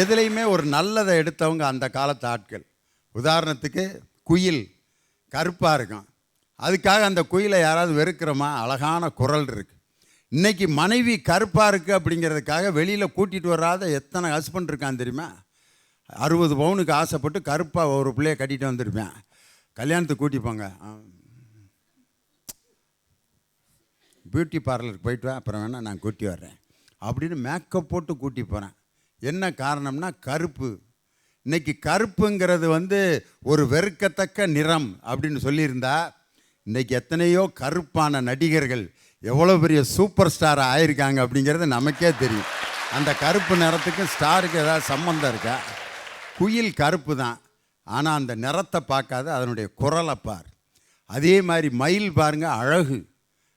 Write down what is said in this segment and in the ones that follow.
எதுலையுமே ஒரு நல்லதை எடுத்தவங்க அந்த காலத்து ஆட்கள். உதாரணத்துக்கு குயில் கருப்பாக இருக்கும், அதுக்காக அந்த குயிலை யாராவது வெறுக்கிறோமா? அழகான குரல் இருக்குது. இன்றைக்கி மனைவி கருப்பாக இருக்குது அப்படிங்கிறதுக்காக வெளியில் கூட்டிகிட்டு வராத எத்தனை ஹஸ்பண்ட் இருக்கான் தெரியுமா? 60 பவுனுக்கு ஆசைப்பட்டு கருப்பாக ஒரு பிள்ளைய கட்டிகிட்டு வந்திருப்பேன். கல்யாணத்துக்கு கூட்டிப்பாங்க, பியூட்டி பார்லருக்கு போயிட்டு வா, அப்புறம் வேணால் நான் கூட்டி வர்றேன் அப்படின்னு மேக்கப் போட்டு கூட்டி போகிறேன். என்ன காரணம்னா கருப்பு. இன்றைக்கி கருப்புங்கிறது ஒரு வெறுக்கத்தக்க நிறம் அப்படின்னு சொல்லியிருந்தா இன்றைக்கி எத்தனையோ கருப்பான நடிகர்கள் எவ்வளோ பெரிய சூப்பர் ஸ்டார் ஆயிருக்காங்க அப்படிங்கிறது நமக்கே தெரியும். அந்த கருப்பு நிறத்துக்கு ஸ்டாருக்கு ஏதாவது சம்மந்தம் இருக்கா? குயில் கருப்பு தான், ஆனால் அந்த நிறத்தை பார்க்காத அதனுடைய குரலை பார். அதே மாதிரி மயில் பாருங்கள், அழகு.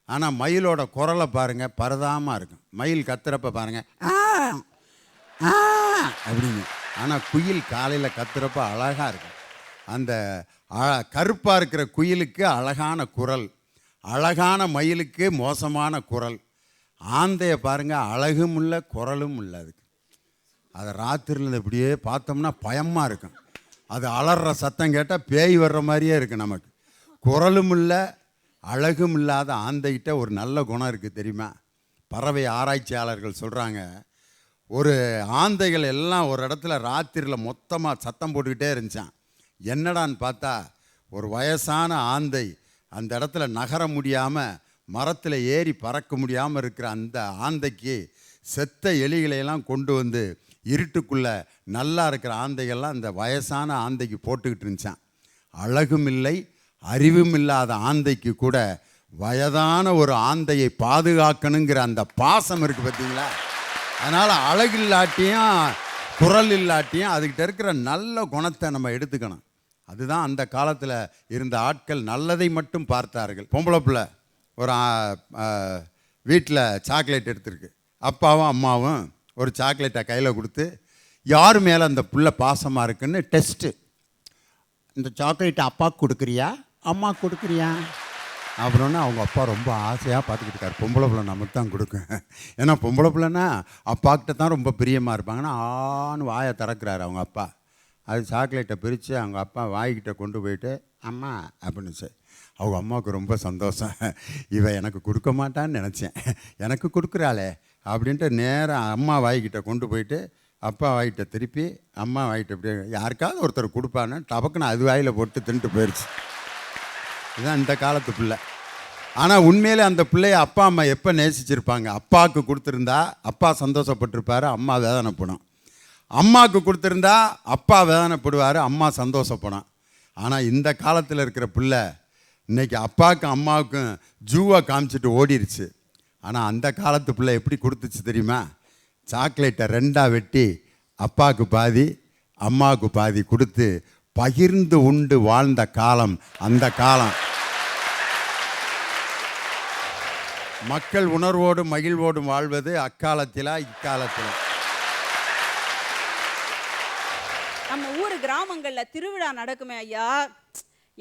ஆனால் மயிலோட குரலை பாருங்கள், பரதாமல் இருக்கும். மயில் கத்துறப்ப பாருங்கள் அப்படின்னு. ஆனால் குயில் காலையில் கத்துறப்ப அழகாக இருக்கும். அந்த கருப்பாக இருக்கிற குயிலுக்கு அழகான குரல், அழகான மயிலுக்கு மோசமான குரல். ஆந்தையை பாருங்கள், அழகும் இல்லை குரலும் இல்லை. அதுக்கு அதை ராத்திரியில் இப்படியே பார்த்தோம்னா பயமாக இருக்கும். அது அலற சத்தம் கேட்டால் பேய் வர்ற மாதிரியே இருக்குது நமக்கு. குரலும் இல்லை அழகும் இல்லாத ஆந்தைகிட்ட ஒரு நல்ல குணம் இருக்குது தெரியுமா? பறவை ஆராய்ச்சியாளர்கள் சொல்கிறாங்க, ஒரு ஆந்தைகள் எல்லாம் ஒரு இடத்துல ராத்திரியில் மொத்தமாக சத்தம் போட்டுக்கிட்டே இருந்துச்சான். என்னடான்னு பார்த்தா ஒரு வயசான ஆந்தை அந்த இடத்துல நகர முடியாமல், மரத்தில் ஏறி பறக்க முடியாமல் இருக்கிற அந்த ஆந்தைக்கு செத்த எலிகளையெல்லாம் கொண்டு வந்து இருட்டுக்குள்ளே நல்லா இருக்கிற ஆந்தைகள்லாம் அந்த வயசான ஆந்தைக்கு போட்டுக்கிட்டு இருந்துச்சான். அழகும் இல்லை அறிவும் இல்லாத ஆந்தைக்கு கூட வயதான ஒரு ஆந்தையை பாதுகாக்கணுங்கிற அந்த பாசம் இருக்குது பார்த்தீங்களா? அதனால் அழகு இல்லாட்டியும் குரல் இல்லாட்டியும் அதுக்கிட்ட இருக்கிற நல்ல குணத்தை நம்ம எடுத்துக்கணும். அதுதான் அந்த காலத்தில் இருந்த ஆட்கள் நல்லதை மட்டும் பார்த்தார்கள். பொம்பளை பிள்ளை ஒரு வீட்டில் சாக்லேட் எடுத்துருக்கு. அப்பாவும் அம்மாவும் ஒரு சாக்லேட்டை கையில் கொடுத்து யார் மேலே அந்த பிள்ளை பாசமாக இருக்குன்னு டெஸ்ட்டு. இந்த சாக்லேட்டை அப்பாவுக்கு கொடுக்குறியா அம்மாவுக்கு கொடுக்குறியா அப்புறம்னா அவங்க அப்பா ரொம்ப ஆசையாக பார்த்துக்கிட்டு இருக்காரு. பொம்பளை பிள்ளை நமக்கு தான் கொடுக்கும். ஏன்னா பொம்பளை பிள்ளைன்னா அப்பாக்கிட்ட தான் ரொம்ப பிரியமாக இருப்பாங்கன்னா ஆன்னு வாயை திறக்கிறாரு அவங்க அப்பா. அது சாக்லேட்டை பிரித்து அவங்க அப்பா வாய்கிட்ட கொண்டு போயிட்டு அம்மா அப்படின்னு சொல்லி அவங்க அம்மாவுக்கு ரொம்ப சந்தோஷம். இவன் எனக்கு கொடுக்க மாட்டான்னு நினச்சேன், எனக்கு கொடுக்குறாளே அப்படின்ட்டு நேராக அம்மா வாய்கிட்ட கொண்டு போயிட்டு அப்பா வாய்கிட்ட திருப்பி அம்மா வாய்கிட்ட இப்படி யாருக்காவது ஒருத்தர் கொடுப்பான்னு டபக்குன்னு அது வாயில் போட்டு தின்ட்டு போயிடுச்சு. இதுதான் இந்த காலத்து பிள்ளை. ஆனால் உண்மையிலே அந்த பிள்ளைய அப்பா அம்மா எப்போ நேசிச்சிருப்பாங்க? அப்பாவுக்கு கொடுத்துருந்தா அப்பா சந்தோஷப்பட்டிருப்பார், அம்மா வேதனைப்படும். அம்மாவுக்கு கொடுத்துருந்தா அப்பா வேதனைப்படுவார், அம்மா சந்தோஷப்படும். ஆனால் இந்த காலத்தில் இருக்கிற பிள்ளை இன்றைக்கி அப்பாவுக்கும் அம்மாவுக்கும் ஜூவை காமிச்சிட்டு ஓடிடுச்சு. ஆனால் அந்த காலத்து பிள்ளை எப்படி கொடுத்துச்சு தெரியுமா? சாக்லேட்டை 2ஆக வெட்டி அப்பாவுக்கு பாதி அம்மாவுக்கு பாதி கொடுத்து பகிர்ந்து உண்டு வாழ்ந்த காலம் அந்த காலம். மக்கள் உணர்வோடும் மகிழ்வோடும் வாழ்வது அக்காலத்திலா இக்காலத்தில்? நம்ம ஊர் கிராமங்களில் திருவிழா நடக்குமே ஐயா,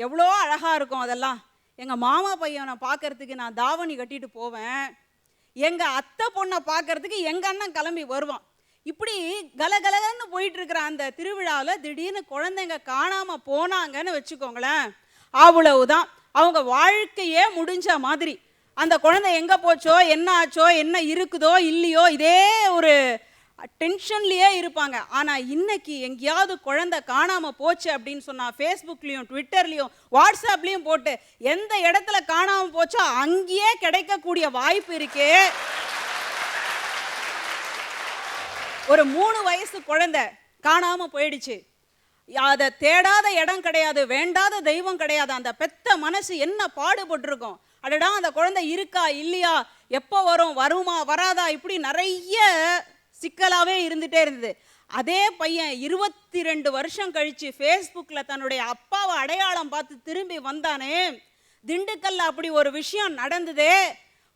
எவ்வளோ அழகாக இருக்கும் அதெல்லாம். எங்கள் மாமா பையனை பார்க்கறதுக்கு நான் தாவணி கட்டிட்டு போவேன், எங்கள் அத்தை பொண்ணை பார்க்கறதுக்கு எங்கள் அண்ணன் கிளம்பி வருவான். இப்படி கலகலன்னு போயிட்டு இருக்கிற அந்த திருவிழாவில் திடீர்னு குழந்தைங்க காணாமல் போனாங்கன்னு வச்சுக்கோங்களேன், அவ்வளவுதான், அவங்க வாழ்க்கையே முடிஞ்ச மாதிரி. அந்த குழந்தை எங்கே போச்சோ என்ன ஆச்சோ என்ன இருக்குதோ இல்லையோ இதே ஒரு டென்ஷன்லேயே இருப்பாங்க. ஆனால் இன்னைக்கு எங்கேயாவது குழந்தை காணாமல் போச்சு அப்படின்னு சொன்னால் ஃபேஸ்புக்லேயும் ட்விட்டர்லேயும் வாட்ஸ்அப்லேயும் போட்டு எந்த இடத்துல காணாமல் போச்சோ அங்கேயே கிடைக்கக்கூடிய வாய்ப்பு இருக்கே. ஒரு 3 வயசு குழந்தை காணாமல் போயிடுச்சு, அதை தேடாத இடம் கிடையாது, வேண்டாத தெய்வம் கிடையாது. அந்த பெத்த மனசு என்ன பாடுபட்டிருக்கும். அடடா அந்த குழந்தை இருக்கா இல்லையா, எப்போ வரும், வருமா வராதா, இப்படி நிறைய சிக்கலாகவே இருந்துகிட்டே இருந்தது. அதே பையன் 22 வருஷம் கழித்து ஃபேஸ்புக்கில் தன்னுடைய அப்பாவை அடையாளம் பார்த்து திரும்பி வந்தானே. திண்டுக்கல்ல அப்படி ஒரு விஷயம் நடந்ததே,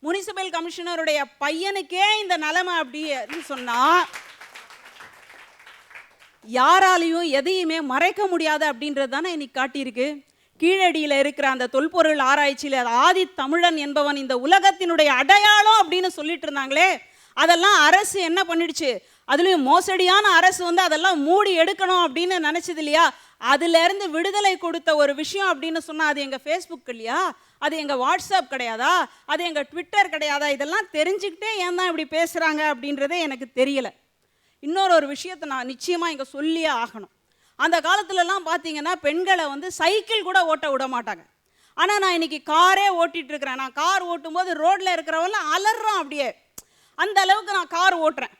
முனிசிபல் கமிஷனருடைய பையனுக்கே இந்த நிலைமை அப்படின்னு சொன்னால் யாராலையும் எதையுமே மறைக்க முடியாது அப்படின்றது தானே இன்னைக்கு காட்டியிருக்கு. கீழடியில் இருக்கிற அந்த தொல்பொருள் ஆராய்ச்சியில் ஆதி தமிழன் என்பவன் இந்த உலகத்தினுடைய அடையாளம் அப்படின்னு சொல்லிட்டு இருந்தாங்களே, அதெல்லாம் அரசு என்ன பண்ணிடுச்சு, அதுலேயும் மோசடியான அரசு வந்து அதெல்லாம் மூடி எடுக்கணும் அப்படின்னு நினச்சது இல்லையா? அதுலேருந்து விடுதலை கொடுத்த ஒரு விஷயம் அப்படின்னு சொன்னால் அது எங்கள் ஃபேஸ்புக் இல்லையா? அது எங்கள் வாட்ஸ்அப் கிடையாதா? அது எங்கள் ட்விட்டர் கிடையாதா? இதெல்லாம் தெரிஞ்சுக்கிட்டே ஏன் தான் இப்படி பேசுகிறாங்க அப்படின்றதே எனக்கு தெரியலை. இன்னொரு விஷயத்தை நான் நிச்சயமாக இங்கே சொல்லியே ஆகணும். அந்த காலத்துலலாம் பார்த்தீங்கன்னா பெண்களை வந்து சைக்கிள் கூட ஓட்ட விட மாட்டாங்க. ஆனால் நான் இன்னைக்கு காரே ஓட்டிகிட்டு இருக்கிறேன். நான் கார் ஓட்டும்போது ரோட்டில் இருக்கிறவெல்லாம் அலறான் அப்படியே. அந்த அளவுக்கு நான் கார் ஓட்டுறேன்.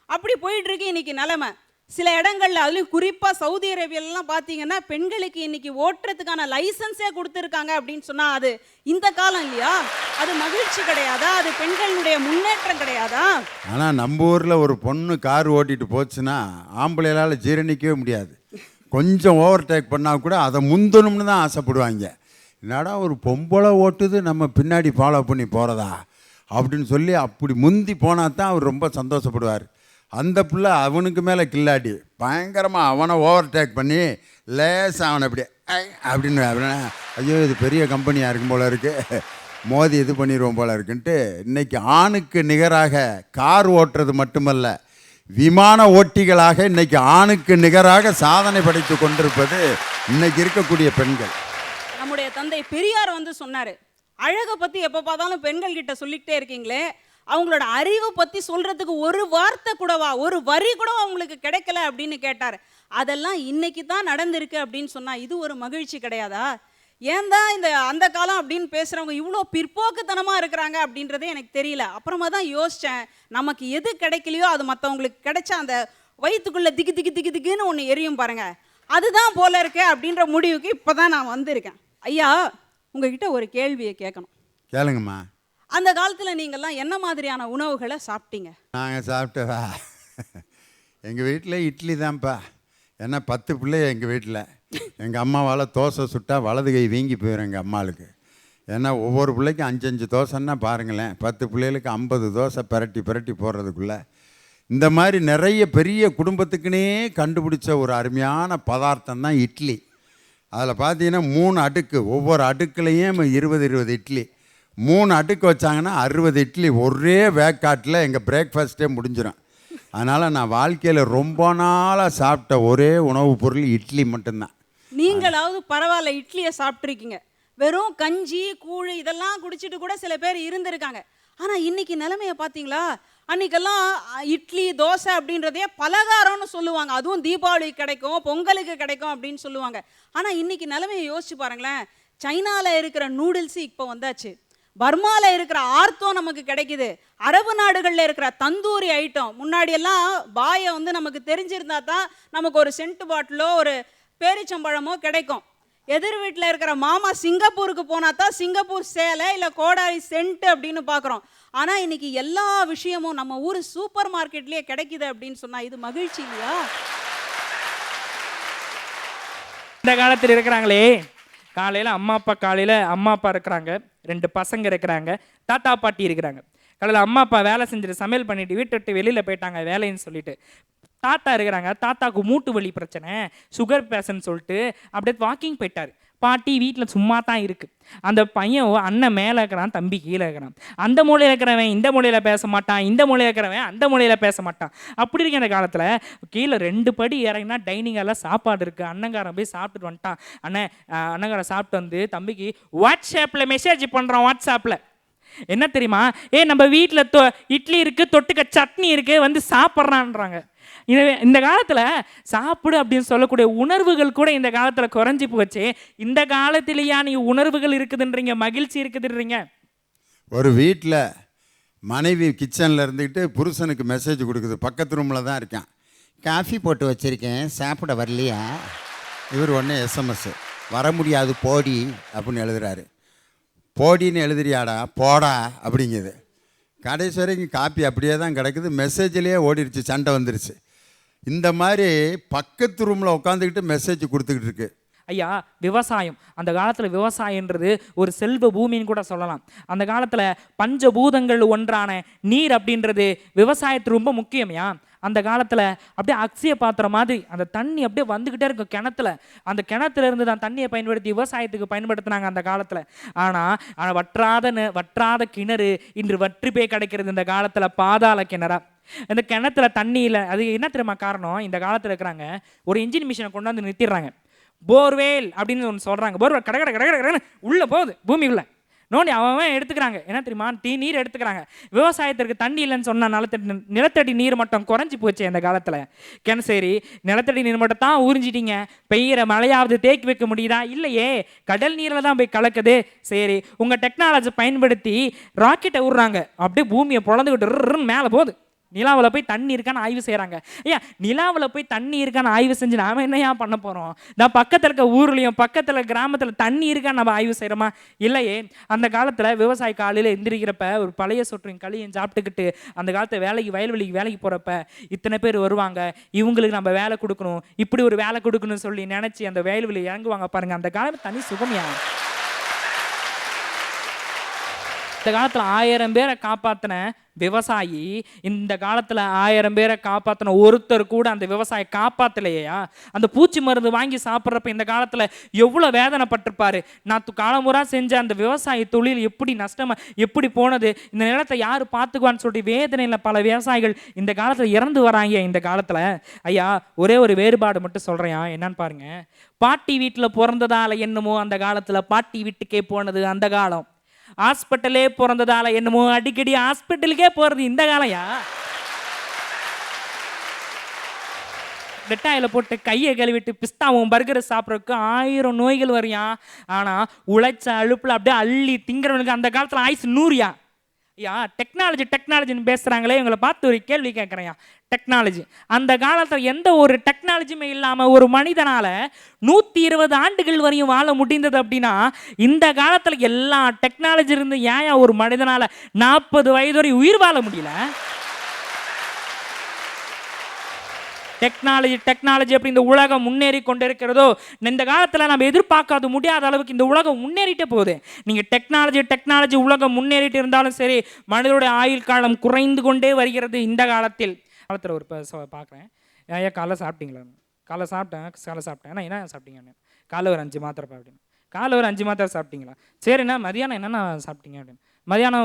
அப்படி போயிட்டுருக்கு இன்னைக்கு நிலைமை. சில இடங்களில் அதுலேயும் குறிப்பாக சவுதி அரேபியாலலாம் பார்த்தீங்கன்னா பெண்களுக்கு இன்னைக்கு ஓட்டுறதுக்கான லைசன்ஸே கொடுத்துருக்காங்க அப்படின்னு சொன்னால் அது இந்த காலம் இல்லையா? அது மகிழ்ச்சி கிடையாதா? அது பெண்களுடைய முன்னேற்றம் கிடையாதா? ஆனால் நம்ம ஊரில் ஒரு பொண்ணு கார் ஓட்டிட்டு போச்சுன்னா ஆம்பளையால் ஜீரணிக்கவே முடியாது. கொஞ்சம் ஓவர்டேக் பண்ணால் கூட அதை முந்தணும்னு தான் ஆசைப்படுவாங்க. என்னடா ஒரு பொம்பளை ஓட்டுது நம்ம பின்னாடி ஃபாலோ பண்ணி போகிறதா அப்படின்னு சொல்லி அப்படி முந்தி போனால் தான் அவர் ரொம்ப சந்தோஷப்படுவார். அந்த பிள்ளை அவனுக்கு மேலே கில்லாடி பயங்கரமாக அவனை ஓவர்டேக் பண்ணி லேசாக அவனை அப்படியே அப்படின்னு அப்படின்னா ஐயோ இது பெரிய கம்பெனியாக இருக்கும் போல இருக்குது, மோதி இது பண்ணிடுவோம் போல இருக்குன்ட்டு இன்றைக்கி ஆணுக்கு நிகராக கார் ஓட்டுறது மட்டுமல்ல, விமான ஓட்டிகளாக இன்றைக்கி ஆணுக்கு நிகராக சாதனை படைத்து கொண்டிருப்பது இன்றைக்கி இருக்கக்கூடிய பெண்கள். நம்முடைய தந்தை பெரியார் வந்து சொன்னார், அழகை பற்றி எப்போ பார்த்தாலும் பெண்கள் கிட்ட சொல்லிக்கிட்டே இருக்கீங்களே, அவங்களோட அறிவை பற்றி சொல்கிறதுக்கு ஒரு வார்த்தை கூடவா, ஒரு வரி கூட அவங்களுக்கு கிடைக்கல அப்படின்னு கேட்டார். அதெல்லாம் இன்னைக்கு தான் நடந்திருக்கு அப்படின்னு சொன்னால் இது ஒரு மகிழ்ச்சி கிடையாதா? ஏன் தான் இந்த அந்த காலம் அப்படின்னு பேசுகிறவங்க இவ்வளோ பிற்போக்குத்தனமாக இருக்கிறாங்க அப்படின்றதே எனக்கு தெரியல. அப்புறமா தான் யோசித்தேன், நமக்கு எது கிடைக்கலையோ அது மற்றவங்களுக்கு கிடைச்சா அந்த வயிற்றுக்குள்ளே திக்கு திக்கு திக்கு திக்குன்னு ஒன்று எரியும் பாருங்க, அதுதான் போல இருக்கு அப்படின்ற முடிவுக்கு இப்போ தான் நான் வந்திருக்கேன். ஐயா, உங்ககிட்ட ஒரு கேள்வியை கேட்கணும். கேளுங்கம்மா. அந்த காலத்தில் நீங்கள்லாம் என்ன மாதிரியான உணவுகளை சாப்பிட்டீங்க? நாங்கள் சாப்பிட்டவா எங்கள் வீட்டில் இட்லி தான்ப்பா. ஏன்னா 10 பிள்ளை எங்கள் வீட்டில். எங்கள் அம்மாவால் தோசை சுட்டால் வலது கை வீங்கி போயிடும் எங்கள் அம்மாளுக்கு. ஏன்னா ஒவ்வொரு பிள்ளைக்கும் 5 தோசைன்னா பாருங்களேன், 10 பிள்ளைகளுக்கு 50 தோசை பிரட்டி பிரட்டி போடுறதுக்குள்ளே. இந்த மாதிரி நிறைய பெரிய குடும்பத்துக்குன்னே கண்டுபிடிச்ச ஒரு அருமையான பதார்த்தம் தான் இட்லி. அதில் பார்த்தீங்கன்னா 3 அடுக்கு, ஒவ்வொரு அடுக்குலையும் 20 இட்லி, 3 அடுக்கு வச்சாங்கன்னா 60 இட்லி ஒரே வேக்காட்டில் எங்கள் பிரேக்ஃபாஸ்ட்டே முடிஞ்சிடும். அதனால் நான் வாழ்க்கையில் ரொம்ப நாளாக சாப்பிட்ட ஒரே உணவுப் பொருள் இட்லி மட்டும்தான். நீங்களாவது பரவாயில்ல இட்லியை சாப்பிட்ருக்கீங்க. வெறும் கஞ்சி கூழ் இதெல்லாம் குடிச்சிட்டு கூட சில பேர் இருந்திருக்காங்க. ஆனால் இன்னைக்கு நிலைமையை பார்த்தீங்களா? அன்றைக்கெல்லாம் இட்லி தோசை அப்படின்றதே பலகாரம்னு சொல்லுவாங்க. அதுவும் தீபாவளிக்கு கிடைக்கும், பொங்கலுக்கு கிடைக்கும் அப்படின்னு சொல்லுவாங்க. ஆனால் இன்னைக்கு நிலைமையை யோசிச்சு பாருங்களேன். சைனாவில் இருக்கிற நூடுல்ஸு இப்போ வந்தாச்சு, பர்மாவில் இருக்கிற ஆர்த்தோ நமக்கு கிடைக்குது, அரபு நாடுகளில் இருக்கிற தந்தூரி ஐட்டம். முன்னாடியெல்லாம் பாயை வந்து நமக்கு தெரிஞ்சிருந்தா தான் நமக்கு ஒரு சென்ட் பாட்டிலோ ஒரு பேரிச்சம்பழமோ கிடைக்கும். எதிர் வீட்டில் இருக்கிற மாமா சிங்கப்பூருக்கு போனால் தான் சிங்கப்பூர் சேலை இல்லை கோடாரி சென்ட் அப்படின்னு பார்க்குறோம். ஆனால் இன்னைக்கு எல்லா விஷயமும் நம்ம ஊர் சூப்பர் மார்க்கெட்லேயே கிடைக்குது அப்படின்னு சொன்னால் இது மகிழ்ச்சி இல்லையா? இந்த காலத்தில் இருக்கிறாங்களே, காலையில் அம்மா அப்பா இருக்கிறாங்க, 2 பசங்க இருக்கிறாங்க, தாத்தா பாட்டி இருக்கிறாங்க. காலையில் அம்மா அப்பா வேலை செஞ்சுட்டு சமையல் பண்ணிட்டு வீட்டை விட்டு வெளியில் போயிட்டாங்க வேலைன்னு சொல்லிட்டு. தாத்தா இருக்கிறாங்க, தாத்தாவுக்கு மூட்டு வலி பிரச்சனை, சுகர் பேஷண்ட் சொல்லிட்டு அப்படியே வாக்கிங் போயிட்டார். பாட்டி வீட்டில் சும்மா தான் இருக்குது. அந்த பையன் அண்ணன் மேலே இருக்கிறான், தம்பி கீழே இருக்கிறான். அந்த மூலையில் இருக்கிறவன் இந்த மூலையில் பேச மாட்டான், இந்த மூலையில் இருக்கிறவன் அந்த மூலையில் பேச மாட்டான். அப்படி இருக்க அந்த காலத்தில் கீழே 2 படி இறங்கினா டைனிங் ஹாலில் சாப்பாடு இருக்குது. அண்ணங்காரன் போய் சாப்பிட்டுட்டு வந்துட்டான். அண்ணங்காரன் சாப்பிட்டு வந்து தம்பிக்கு வாட்ஸ்அப்பில் மெசேஜ் பண்ணுறான். வாட்ஸ்அப்பில் என்ன தெரியுமா, நம்ம வீட்டில் இட்லி இருக்குது, தொட்டுக்க சட்னி இருக்குது, வந்து சாப்பிட்றான்றாங்க. இந்த காலத்தில் சாப்பிடு அப்படின்னு சொல்லக்கூடிய உணர்வுகள் கூட இந்த காலத்தில் குறைஞ்சி போச்சு. இந்த காலத்திலேயா நீ உணர்வுகள் இருக்குதுன்றீங்க, மகிழ்ச்சி இருக்குதுன்றீங்க? ஒரு வீட்டில் மனைவி கிச்சனில் இருந்துக்கிட்டு புருஷனுக்கு மெசேஜ் கொடுக்குது, பக்கத்து ரூமில் தான் இருக்கான், காஃபி போட்டு வச்சுருக்கேன் சாப்பிட வரலையா? இவர் உடனே எஸ்எம்எஸ், வர முடியாது போடி அப்படின்னு எழுதுறாரு. போடின்னு எழுதுறியாடா, போடா அப்படிங்குது. கடைசி வரைக்கும் காப்பி அப்படியே தான் கிடக்குது, மெசேஜ்லேயே ஓடிடுச்சு, சண்டை வந்துருச்சு. இந்த மாதிரி பக்கத்து ரூமில் உட்காந்துக்கிட்டு மெசேஜ் கொடுத்துக்கிட்டு இருக்கு. ஐயா, விவசாயம், அந்த காலத்தில் விவசாயன்றது ஒரு செல்வ பூமின்னு கூட சொல்லலாம். அந்த காலத்தில் பஞ்சபூதங்கள் ஒன்றான நீர் அப்படின்றது விவசாயத்துக்கு ரொம்ப முக்கியமையா. அந்த காலத்தில் அப்படியே அக்ஷய பாத்திரம் மாதிரி அந்த தண்ணி அப்படியே வந்துக்கிட்டே இருக்கும் கிணத்துல. அந்த கிணத்துல இருந்து தான் தண்ணியை பயன்படுத்தி விவசாயத்துக்கு பயன்படுத்தினாங்க அந்த காலத்தில். ஆனால் வற்றாத கிணறு இன்று வற்றி போய் கிடைக்கிறது இந்த காலத்தில், பாதாள கிணறா. அந்த கிணத்துல தண்ணி இல்லை. அது என்ன தெரியுமா காரணம்? இந்த காலத்தில் இருக்கிறாங்க ஒரு இன்ஜின் மிஷினை கொண்டாந்து நிறுத்திடுறாங்க. போர்வேல் அப்படின்னு ஒன்று சொல்கிறாங்க. போர்வேல் கடை கடை கடை கடை உள்ளே போகுது பூமிக்குள்ளே. நோண்டி அவன் எடுத்துக்கிறாங்க. என்ன தெரியுமா? நீர் எடுத்துக்கிறாங்க. விவசாயத்திற்கு தண்ணி இல்லைன்னு சொன்னால் நிலத்தடி நீர் மட்டம் குறைஞ்சி போச்சு அந்த காலத்தில். சரி, நிலத்தடி நீர் மட்டம் தான் உறிஞ்சிட்டீங்க, பெய்கிற மழையாவது தேக்கி வைக்க முடியுதா? இல்லையே, கடல் நீரில் தான் போய் கலக்குது. சரி, உங்கள் டெக்னாலஜி பயன்படுத்தி ராக்கெட்டை விட்றாங்க, அப்படியே பூமியை பொழந்துக்கிட்டு மேலே போகுது. நிலாவில் போய் தண்ணி இருக்கான்னு ஆய்வு செய்கிறாங்க. ஐயா, நிலாவில் போய் தண்ணி இருக்கான்னு ஆய்வு செஞ்சு நாம் என்னையா பண்ண போகிறோம்? நான் பக்கத்தில் இருக்க ஊர்லேயும் பக்கத்தில் கிராமத்தில் தண்ணி இருக்கான்னு நம்ம ஆய்வு செய்கிறோமா? இல்லையே. அந்த காலத்தில் விவசாய காலையில் எந்திரிக்கிறப்ப ஒரு பழைய சொற்றையும் களியும் சாப்பிட்டுக்கிட்டு அந்த காலத்தை வயல்வெளிக்கு வேலைக்கு போகிறப்ப இத்தனை பேர் வருவாங்க, இவங்களுக்கு நம்ம வேலை கொடுக்கணும், இப்படி ஒரு வேலை கொடுக்கணும்னு சொல்லி நினச்சி அந்த வயல்வெளி இறங்குவாங்க பாருங்கள். அந்த காலம் தனி சுகமியா. இந்த காலத்தில் 1000 பேரை காப்பாற்றின விவசாயி இந்த காலத்தில் 1000 பேரை காப்பாற்றின ஒருத்தர் கூட அந்த விவசாயி காப்பாற்றலையா? அந்த பூச்சி மருந்து வாங்கி சாப்பிட்றப்ப இந்த காலத்தில் எவ்வளோ வேதனைப்பட்டிருப்பாரு. நான் காலமுறை செஞ்ச அந்த விவசாய தொழில் எப்படி நஷ்டமாக எப்படி போனது, இந்த நிலத்தை யார் பார்த்துக்குவான்னு சொல்லிட்டு வேதனையில் பல விவசாயிகள் இந்த காலத்தில் இறந்து வராங்க. இந்த காலத்தில் ஐயா ஒரே ஒரு வேறுபாடு மட்டும் சொல்கிறேன், என்னன்னு பாருங்க. பாட்டி வீட்டில் பிறந்ததால என்னமோ அந்த காலத்தில் பாட்டி வீட்டுக்கே போனது அந்த காலம். ஹாஸ்பிட்டலே பிறந்ததால என்னமோ அடிக்கடி ஹாஸ்பிட்டலுக்கே போறது இந்த காலையா? டெட்டாயில் போட்டு கையை கழுவிட்டு பிஸ்தாவும் பர்கரை சாப்பிட்றதுக்கு 1000 நோய்கள் வரையா. ஆனால் உழைச்ச அழுப்பில் அப்படியே அள்ளி திங்கிறவனுக்கு அந்த காலத்தில் ஆயுசு 100யா. ஐயா, டெக்னாலஜின்னு பேசுகிறாங்களே, இவங்களை பார்த்து ஒரு கேள்வி கேட்குறேன். டெக்னாலஜி அந்த காலத்தில் எந்த ஒரு டெக்னாலஜியுமே இல்லாமல் ஒரு மனிதனால் 120 ஆண்டுகள் வரையும் வாழ முடிந்தது அப்படின்னா, இந்த காலத்தில் எல்லா டெக்னாலஜி இருந்து ஏன் ஒரு மனிதனால் 40 வயது வரை உயிர் வாழ முடியல? டெக்னாலஜி அப்படி இந்த உலகம் முன்னேறி கொண்டு இருக்கிறதோ, இந்த காலத்தில் நம்ம எதிர்பார்க்காத முடியாத அளவுக்கு இந்த உலகம் முன்னேறிட்டே போகுது. நீங்கள் டெக்னாலஜி உலகம் முன்னேறிட்டு இருந்தாலும் சரி, மனிதனுடைய ஆயுள் காலம் குறைந்து கொண்டே வருகிறது. இந்த காலத்தில் ஒரு பார்க்குறேன். ஐயா காலைல சாப்பிட்டீங்களா? காலைல சாப்பிட்டேன். ஏன்னா என்ன சாப்பிட்டீங்க? காலைல ஒரு 5 மாத்திரைப்பா அப்படின்னு. காலைல ஒரு 5 மாத்திரை சாப்பிட்டீங்களா? சரிண்ணா. மதியானம் என்னென்ன சாப்பிட்டீங்க அப்படின்னு. மதியானம்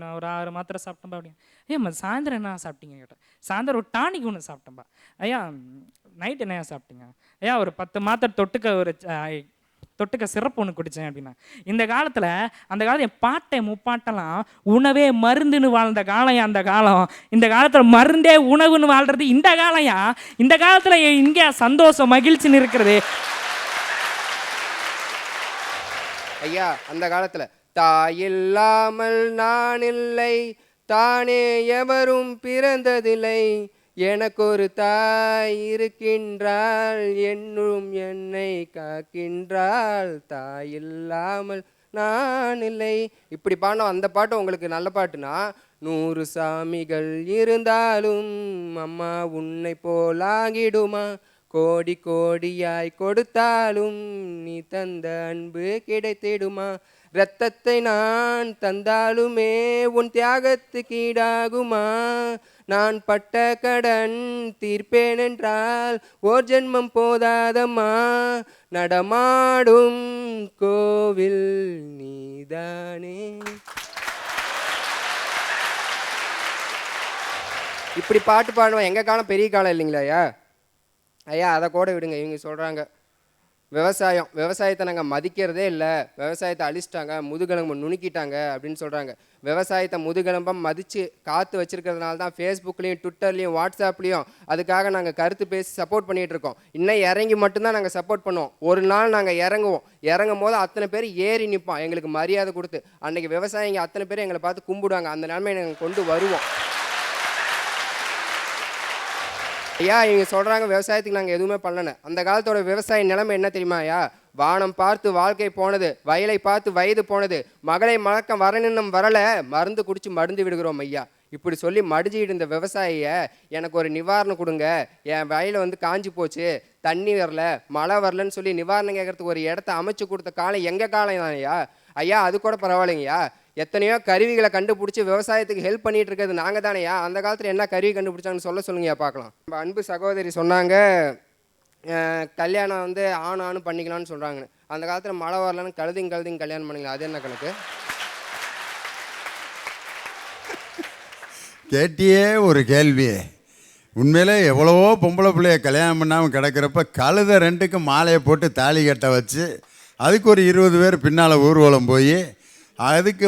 நான் ஒரு 6 மாத்திரை சாப்பிட்டேன்பா அப்படின்னு. ஐயா சாயந்தரம் என்ன சாப்பிட்டீங்க கேட்டேன். சாயந்தரம் ஒரு டானிக் ஒன்று சாப்பிட்டேன்பா. ஐயா நைட் என்ன சாப்பிட்டீங்க? ஐயா ஒரு 10 மாத்திரை தொட்டுக்க சிறப்பு ஒன்று குடித்தேன் அப்படின்னா. இந்த காலத்தில் அந்த காலத்தில் என் பாட்டை முப்பாட்டெல்லாம் உணவே மருந்துன்னு வாழ்ந்த காலம் அந்த காலம். இந்த காலத்தில் மருந்தே உணவுன்னு வாழ்றது இந்த காலம்யா. இந்த காலத்தில் இங்கே சந்தோஷம் மகிழ்ச்சின்னு இருக்கிறது. ஐயா அந்த காலத்தில் தாயில்லாமல் நான் இல்லை, தானே எவரும் பிறந்ததில்லை, எனக்கொரு தாய் இருக்கின்றாள், என்னும் என்னை காக்கின்றாள், தாயில்லாமல் நான் இல்லை. இப்படி பாடம். அந்த பாட்டு உங்களுக்கு நல்ல பாட்டுனா, 100 சாமிகள் இருந்தாலும் அம்மா உன்னை போலாகிடுமா, கோடி கோடியாய் கொடுத்தாலும் நீ தந்த அன்பு கிடைத்திடுமா, இரத்தத்தை நான் தந்தாலுமே உன் தியாகத்துக்கு ஈடாகுமா, நான் பட்ட கடன் தீர்ப்பேன் என்றால் ஓர் ஜென்மம் போதாதம்மா, நடமாடும் கோவில் நீதானே. இப்படி பாட்டு பாடுவோம். எங்கள் காலம் பெரிய காலம் இல்லைங்களா ஐயா? ஐயா அதை கூட விடுங்க. இவங்க சொல்கிறாங்க விவசாயத்தை நாங்கள் மதிக்கிறதே இல்லை, விவசாயத்தை அழிச்சிட்டாங்க, முதுகெலும்பு நுணுக்கிட்டாங்க அப்படின்னு சொல்கிறாங்க. விவசாயத்தை முதுகெலும்பம் மதித்து காற்று வச்சுருக்கிறதுனால தான் ஃபேஸ்புக்லேயும் ட்விட்டர்லேயும் வாட்ஸ்அப்லேயும் அதுக்காக நாங்கள் கருத்து பேசி சப்போர்ட் பண்ணிகிட்டு இருக்கோம். இன்னும் இறங்கி மட்டும்தான் நாங்கள் சப்போர்ட் பண்ணுவோம். ஒரு நாள் நாங்கள் இறங்கும் போது அத்தனை பேர் ஏறி நிற்போம், எங்களுக்கு மரியாதை கொடுத்து. அன்றைக்கி விவசாயிங்க அத்தனை பேர் எங்களை பார்த்து கும்பிடுவாங்க. அந்த நிலைமையை நாங்கள் கொண்டு வருவோம். ஐயா இவங்க சொல்கிறாங்க விவசாயத்துக்கு நாங்கள் எதுவுமே பண்ணலை. அந்த காலத்தோட விவசாய நிலைமை என்ன தெரியுமா ஐயா? வானம் பார்த்து வாழ்க்கை போனது, வயலை பார்த்து வயது போனது, மகளை மழக்கம் வரணும் வரலை, மருந்து குடிச்சு மருந்து விடுகிறோம் ஐயா. இப்படி சொல்லி மடிஞ்சிட்டு இருந்த விவசாயிய எனக்கு ஒரு நிவாரணம் கொடுங்க, என் வயலை காஞ்சி போச்சு, தண்ணி வரல, மழை வரலன்னு சொல்லி நிவாரணம் கேட்கறதுக்கு ஒரு இடத்த அமைச்சு கொடுத்த காலம் எங்கள் காலம் தான் ஐயா. ஐயா அது கூட பரவாயில்லைங்கய்யா. எத்தனையோ கருவிகளை கண்டுபிடிச்சி விவசாயத்துக்கு ஹெல்ப் பண்ணிட்டு இருக்கிறது நாங்கள் தானேயா. அந்த காலத்தில் என்ன கருவி கண்டுபிடிச்சாங்கன்னு சொல்லுங்கய்யா பார்க்கலாம். நம்ம அன்பு சகோதரி சொன்னாங்க கல்யாணம் ஆணு பண்ணிக்கலாம்னு சொல்கிறாங்க. அந்த காலத்தில் மழை வரலன்னு கழுதிங்க கல்யாணம் பண்ணிக்கலாம். அது என்ன கணக்கு? கேட்டியே ஒரு கேள்வி. உண்மையிலே எவ்வளவோ பொம்பளை பிள்ளைய கல்யாணம் பண்ணாமல் கிடக்கிறப்ப கழுத ரெண்டுக்கும் மாலையை போட்டு தாலி கட்ட வச்சு அதுக்கு ஒரு 20 பேர் பின்னால் ஊர்வலம் போய் அதுக்கு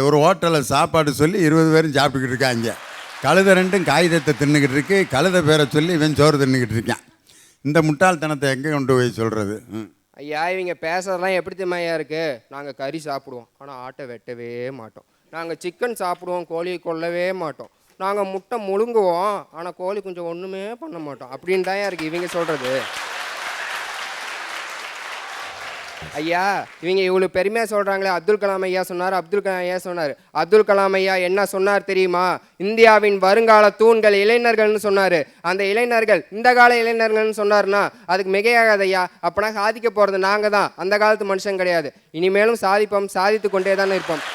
ஒரு ஹோட்டலில் சாப்பாடு சொல்லி 20 பேரும் சாப்பிட்டுக்கிட்டு இருக்காங்க. கழுத ரெண்டும் காகிதத்தை தின்னுக்கிட்டு இருக்கு, கழுத பேரை சொல்லி இவன் சோறு தின்னுக்கிட்டு இருக்கான். இந்த முட்டாள்தனத்தை எங்கே கொண்டு போய் சொல்கிறது? ஐயா இவங்க பேசுறதெல்லாம் எப்படி தெரியுமாய்யா இருக்கு? நாங்கள் கறி சாப்பிடுவோம் ஆனால் ஆட்டை வெட்டவே மாட்டோம். நாங்கள் சிக்கன் சாப்பிடுவோம், கோழியை கொல்லவே மாட்டோம். நாங்கள் முட்டை முழுங்குவோம் ஆனால் கோழி கொஞ்சம் ஒன்றுமே பண்ண மாட்டோம் அப்படின்னு தான் இருக்குது இவங்க சொல்கிறது. ஐயா இவங்க இவ்வளோ பெருமையாக சொல்கிறாங்களே, அப்துல் கலாம் ஐயா சொன்னார், அப்துல் கலாம் ஐயா சொன்னார். அப்துல் கலாம் ஐயா என்ன சொன்னார் தெரியுமா? இந்தியாவின் வருங்கால தூண்கள் இளைஞர்கள்னு சொன்னார். அந்த இளைஞர்கள் இந்த கால இளைஞர்கள்னு சொன்னார்னா அதுக்கு மிகையாகாது ஐயா. அப்போனா சாதிக்க போகிறது நாங்கள் தான், அந்த காலத்து மனுஷன் கிடையாது. இனிமேலும் சாதிப்போம், சாதித்து கொண்டே தானே இருப்போம்.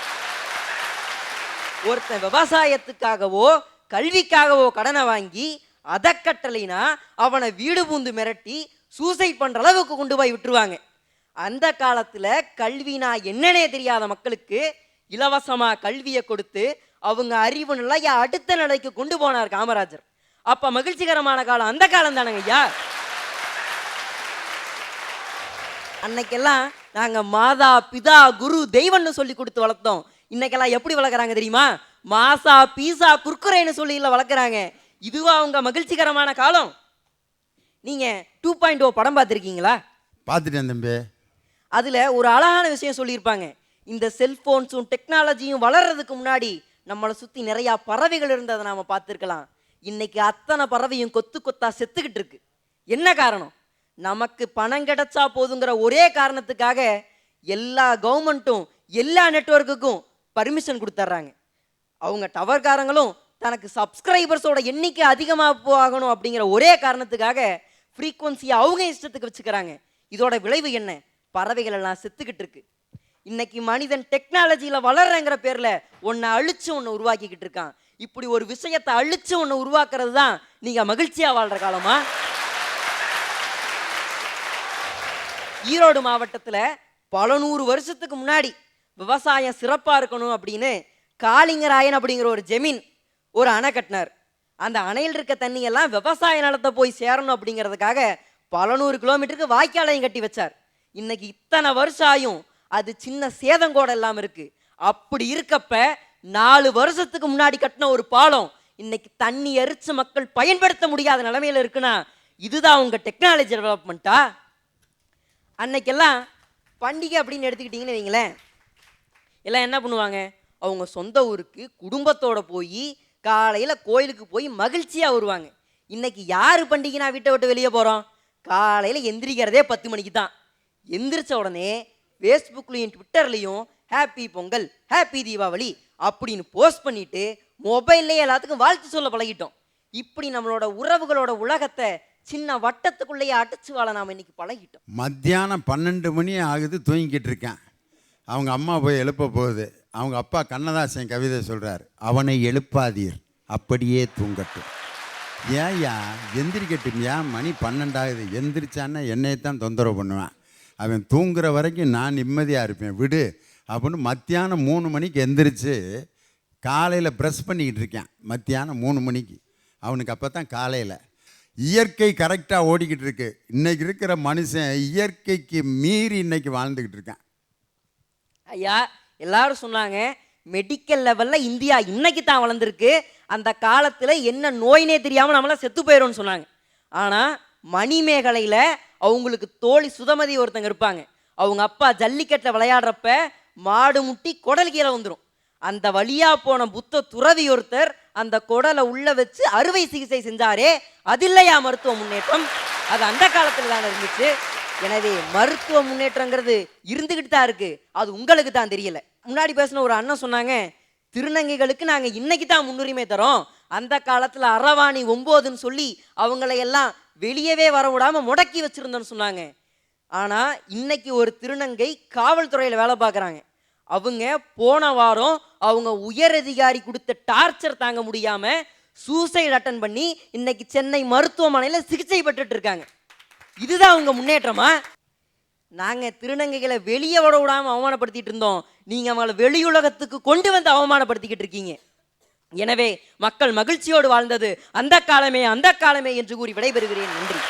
ஒருத்தன் விவசாயத்துக்காகவோ கல்விக்காகவோ கடனை வாங்கி அதை கட்டலைனா அவனை வீடு பூந்து மிரட்டி சூசைட் பண்ற அளவுக்கு கொண்டு போய் விட்டுருவாங்க. அந்த காலத்துல கல்வினா என்னன்னே தெரியாத மக்களுக்கு இலவசமா கல்வியை கொடுத்து அவங்க அறிவு நிலைய அடுத்த நிலைக்கு கொண்டு போனார் காமராஜர். அப்ப மகிழ்ச்சிகரமான காலம் அந்த காலம் தானங்க ஐயா. அன்னைக்கெல்லாம் நாங்க மாதா பிதா குரு தெய்வம்னு சொல்லி கொடுத்து வளர்த்தோம். இன்னைக்கெல்லாம் எப்படி வளர்க்குறாங்க தெரியுமா? மாசா பீசா குர்குரேன்னு சொல்லி வளர்க்குறாங்க. இதுவா அவங்க மகிழ்ச்சிகரமான காலம்? நீங்க 2.0 படம் பார்த்துருக்கீங்களா? பார்த்துட்டேன் தம்பி. அதுல ஒரு அழகான விஷயம் சொல்லியிருப்பாங்க. இந்த செல்போன்ஸும் டெக்னாலஜியும் வளர்றதுக்கு முன்னாடி நம்மளை சுத்தி நிறைய பறவைகள் இருந்ததை நாம பார்த்துருக்கலாம். இன்னைக்கு அத்தனை பறவையும் கொத்து கொத்தா செத்துக்கிட்டு இருக்கு. என்ன காரணம்? நமக்கு பணம் கிடைச்சா போதுங்கிற ஒரே காரணத்துக்காக எல்லா கவர்மெண்ட்டும் எல்லா நெட்வொர்க்குக்கும் பர்மிஷன் கொடுத்துட்றாங்க. அவங்க டவர்காரங்களும் தனக்கு சப்ஸ்கிரைபர்ஸோட எண்ணிக்கை அதிகமாக ஆகணும் அப்படிங்கிற ஒரே காரணத்துக்காக ஃப்ரீக்வன்சியை அவங்க இஷ்டத்துக்கு வச்சுக்கிறாங்க. இதோட விளைவு என்ன? பறவைகள் எல்லாம் செத்துக்கிட்டு இருக்கு. இன்னைக்கு மனிதன் டெக்னாலஜியில் வளர்றங்கிற பேரில் ஒன்றை அழிச்சு ஒன்று உருவாக்கிக்கிட்டு இருக்கான். இப்படி ஒரு விஷயத்தை அழிச்சு ஒன்று உருவாக்குறது தான் நீங்கள் மகிழ்ச்சியாக வாழ்கிற காலமா? ஈரோடு மாவட்டத்தில் பல 100 வருஷத்துக்கு முன்னாடி விவசாயம் சிறப்பாக இருக்கணும் அப்படின்னு காளிங்கராயன் அப்படிங்கிற ஒரு ஜமீன் ஒரு அணை கட்டினார். அந்த அணையில் இருக்க தண்ணியெல்லாம் விவசாய நிலத்தை போய் சேரணும் அப்படிங்கிறதுக்காக பல 100 கிலோமீட்டருக்கு வாய்க்காலையும் கட்டி வச்சார். இன்னைக்கு இத்தனை வருஷம் ஆயும் அது சின்ன சேதங்கோட எல்லாம் இருக்கு. அப்படி இருக்கப்ப 4 வருஷத்துக்கு முன்னாடி கட்டின ஒரு பாலம் இன்னைக்கு தண்ணி எரிச்சு மக்கள் பயன்படுத்த முடியாத நிலைமையில இருக்குன்னா இதுதான் உங்க டெக்னாலஜி டெவலப்மெண்ட்டா? அன்னைக்கெல்லாம் பண்டிகை அப்படின்னு எடுத்துக்கிட்டிங்கன்னு வைங்களேன், எல்லாம் என்ன பண்ணுவாங்க? அவங்க சொந்த ஊருக்கு குடும்பத்தோட போய் காலையில் கோயிலுக்கு போய் மகிழ்ச்சியாக வருவாங்க. இன்னைக்கு யார் பண்டிகைனா வீட்டை விட்டு வெளியே போகிறோம்? காலையில் எந்திரிக்கிறதே 10 மணிக்கு தான். எந்திரிச்ச உடனே ஃபேஸ்புக்லேயும் ட்விட்டர்லேயும் ஹாப்பி பொங்கல், ஹாப்பி தீபாவளி அப்படின்னு போஸ்ட் பண்ணிட்டு மொபைல்லே எல்லாத்துக்கும் வாழ்த்து சொல்ல பழகிட்டோம். இப்படி நம்மளோட உறவுகளோட உலகத்தை சின்ன வட்டத்துக்குள்ளேயே அடிச்சு வாழ நாம் இன்னைக்கு பழகிட்டோம். மத்தியானம் 12 மணி ஆகுது, தூங்கிக்கிட்டு இருக்கேன். அவங்க அம்மா போய் எழுப்ப போகுது. அவங்க அப்பா கண்ணதாசன் கவிதை சொல்கிறார், அவனை எழுப்பாதீர் அப்படியே தூங்கட்டும். ஏயா எந்திரிக்கட்டும், ஏன் மணி 12 ஆகுது, எந்திரிச்சான்னா என்னையத்தான் தொந்தரவு பண்ணுவேன், அவன் தூங்குற வரைக்கும் நான் நிம்மதியாக இருப்பேன் விடு அப்படின்னு மத்தியானம் 3 மணிக்கு எந்திரிச்சு காலையில் ப்ரெஷ் பண்ணிக்கிட்டு இருக்கேன். மத்தியானம் 3 மணிக்கு அவனுக்கு அப்போ தான் காலையில். இயற்கை கரெக்டாக ஓடிக்கிட்டு இருக்கு. இன்னைக்கு இருக்கிற மனுஷன் இயற்கைக்கு மீறி இன்னைக்கு வாழ்ந்துக்கிட்டு இருக்கேன். ஐயா எல்லாரும் சொன்னாங்க மெடிக்கல் லெவலில் இந்தியா இன்னைக்கு தான் வளர்ந்துருக்கு, அந்த காலத்தில் என்ன நோயினே தெரியாமல் நம்மளாம் செத்து போயிடும்னு சொன்னாங்க. ஆனால் மணிமேகலையில் அவங்களுக்கு தோழி சுதமதி ஒருத்தங்க இருப்பாங்க. அவங்க அப்பா ஜல்லிக்கட்டில் விளையாடுறப்ப மாடு முட்டி குடல் கீழே வந்துடும். அந்த வழியாக போன புத்த துறவி ஒருத்தர் அந்த குடலை உள்ள வச்சு அறுவை சிகிச்சை செஞ்சாரே, அது இல்லையா மருத்துவ முன்னேற்றம்? அது அந்த காலத்தில் தானே இருந்துச்சு. எனவே மருத்துவ முன்னேற்றங்கிறது இருந்துக்கிட்டு தான் இருக்கு, அது உங்களுக்கு தான் தெரியல. முன்னாடி பேசின ஒரு அண்ணன் சொன்னாங்க, திருநங்கைகளுக்கு நாங்கள் இன்னைக்கு தான் முன்னுரிமை தரோம், அந்த காலத்தில் அரவாணி 9ன்னு சொல்லி அவங்களையெல்லாம் வெளியவே வர விடாமல் முடக்கி வச்சிருந்தோன்னு சொன்னாங்க. ஆனால் இன்னைக்கு ஒரு திருநங்கை காவல்துறையில் வேலை பார்க்குறாங்க. அவங்க போன வாரம் அவங்க உயரதிகாரி கொடுத்த டார்ச்சர் தாங்க முடியாமல் சூசைட் அட்டன் பண்ணி இன்னைக்கு சென்னை மருத்துவமனையில் சிகிச்சை பெற்றுட்டு இருக்காங்க. இதுதான் உங்க முன்னேற்றமா? நாங்கள் திருநங்கைகளை வெளியே விட விடாமல் அவமானப்படுத்திட்டு இருந்தோம், நீங்கள் அவங்கள வெளியுலகத்துக்கு கொண்டு வந்து அவமானப்படுத்திக்கிட்டு இருக்கீங்க. எனவே மக்கள் மகிழ்ச்சியோடு வாழ்ந்தது அந்த காலமே, அந்த காலமே என்று கூறி விடைபெறுகிறேன். நன்றி.